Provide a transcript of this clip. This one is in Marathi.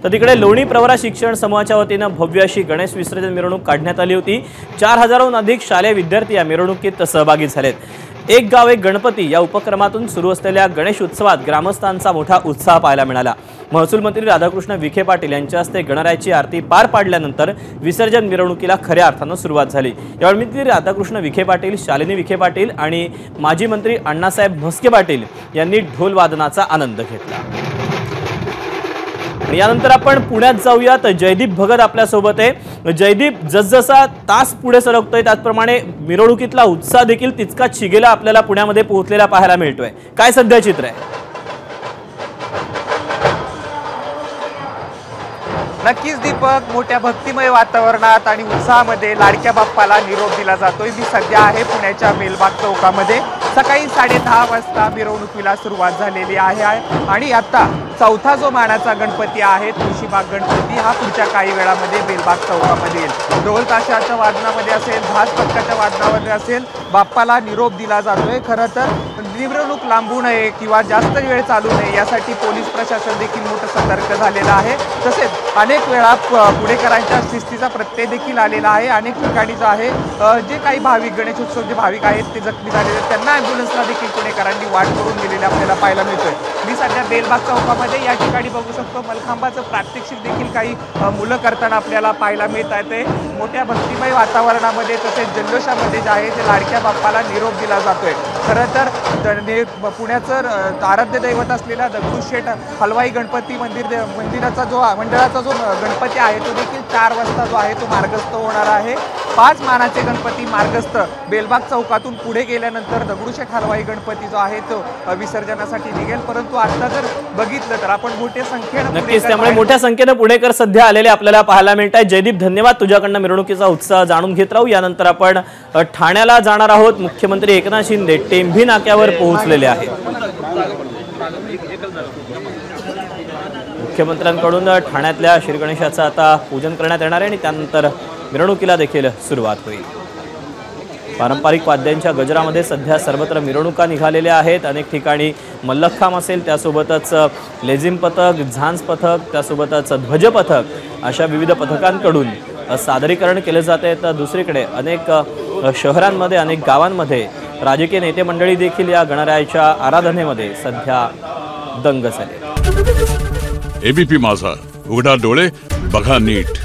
तर तिकडे लोणी प्रवरा शिक्षण समूहाच्या वतीनं भव्य अशी गणेश विसर्जन मिरवणूक काढण्यात आली होती। 4000हून अधिक शालेय विद्यार्थी या मिरवणुकीत सहभागी झालेत। एक गाव एक गणपती या उपक्रमातून सुरू असलेल्या गणेश उत्सवात ग्रामस्थांचा मोठा उत्साह पाहायला मिळाला। महसूल मंत्री राधाकृष्ण विखे पाटील यांच्या हस्ते गणरायाची आरती पार पाडल्यानंतर विसर्जन मिरवणुकीला खऱ्या अर्थाने सुरुवात झाली। यावेळी मंत्री राधाकृष्ण विखे पाटील, शालिनी विखे पाटील आणि माजी मंत्री अण्णासाहेब म्हस्के पाटील यांनी ढोल वादनाचा आनंद घेतला। यानंतर आपण पुण्यात जाऊया तर जयदीप भगत आपल्या सोबत आहे। जयदीप, जसजसा तास पुढे सरकतोय त्याचप्रमाणे मिरवणुकीतला उत्साह देखील तितकाच शिगेला आपल्याला पुण्यामध्ये पोहोचलेला पाहायला मिळतोय। काय सध्या चित्र आहे? नक्कीच दीपक, मोठ्या भक्तिमय वातावरणात आणि उत्साहामध्ये लाडक्या बाप्पाला निरोप दिला जातोय। मी सध्या आहे पुण्याच्या बेलबाग चौकामध्ये। सकाळी 10:30 वाजता मिरवणुकीला सुरुवात झालेली आहे आणि आता चौथा जो मानाचा गणपती आहे तुळशीबाग गणपती हा पुढच्या काही वेळामध्ये बेलबाग चौकामध्ये येईल। ढोल ताशाच्या वादनामध्ये असेल, धास पथकाच्या वादनामध्ये असेल, बाप्पाला निरोप दिला जातोय। खरं तर मिरवणूक लांबू नये किंवा जास्त वेळ चालू नये यासाठी पोलीस प्रशासन देखील मोठं सतर्क झालेलं आहे। तसेच अनेक वेळा पुणेकरांच्या शिस्तीचा प्रत्यय देखील आलेला आहे। अनेक ठिकाणी जो आहे जे काही भाविक गणेशोत्सव जे भाविक आहेत ते जखमी झालेले आहेत त्यांना ॲम्ब्युलन्सला देखील पुणेकरांनी वाट करून दिलेली आपल्याला पाहायला मिळतोय। मी सध्या बेलबाग चौकामध्ये या ठिकाणी बघू शकतो मलखांबाचं प्रात्यक्षिक देखील काही मुलं करताना आपल्याला पाहायला मिळत आहे। ते मोठ्या भक्तिमय वातावरणामध्ये तसेच जल्लोषामध्ये जे आहे ते लाडक्या बाप्पाला निरोप दिला जातोय। खरं तर पुण्याचं आराध्य दैवत असलेला दगडूशेठ हलवाई गणपती मंदिराचा जो मंडळाचा जो गणपती आहे तो देखील 4 वाजता जो आहे तो मार्गस्थ होणार आहे। 5 मानाचे गणपती मार्गस्थ बेलबाग चौकातून पुढे गेल्यानंतर दगडूशेठ हलवाई गणपती जो आहे तो विसर्जनासाठी निघेल। परंतु आता जर बघितलं तर आपण मोठ्या संख्येने नक्कीच त्यामुळे मोठ्या संख्येने पुणेकर सध्या आलेले आपल्याला पाहायला मिळत आहेत। जयदीप, धन्यवाद, तुझ्याकडनं मिरवणुकीचा उत्साह जाणून घेत राहू। यानंतर आपण ठाण्याला जाणार आहोत। मुख्यमंत्री एकनाथ शिंदे टेंभी नाक्यावर पोहोचलेले आहेत। मुख्यमंत्र्यांकडून ठाण्यातल्या श्रीगणेशाचं आता पूजन करण्यात येणार आहे आणि त्यानंतर मिरवणुकीला देखील सुरुवात होईल। पारंपरिक वाद्यांच्या गजरामध्ये सध्या सर्वत्र मिरवणुका निघालेल्या आहेत। अनेक ठिकाणी मल्लखांब असेल, त्यासोबतच लेझिम पथक, झांज पथक, त्यासोबतच ध्वज पथक अशा विविध पथकांकडून सादरीकरण केले जाते। तर दुसरीकडे अनेक शहरांमध्ये, अनेक गावांमध्ये राजकीय नेते मंडळी देखील या गणरायाच्या आराधनेमध्ये सध्या दंग झाले। एबीपी माझा, उघडा डोळे बघा नीट।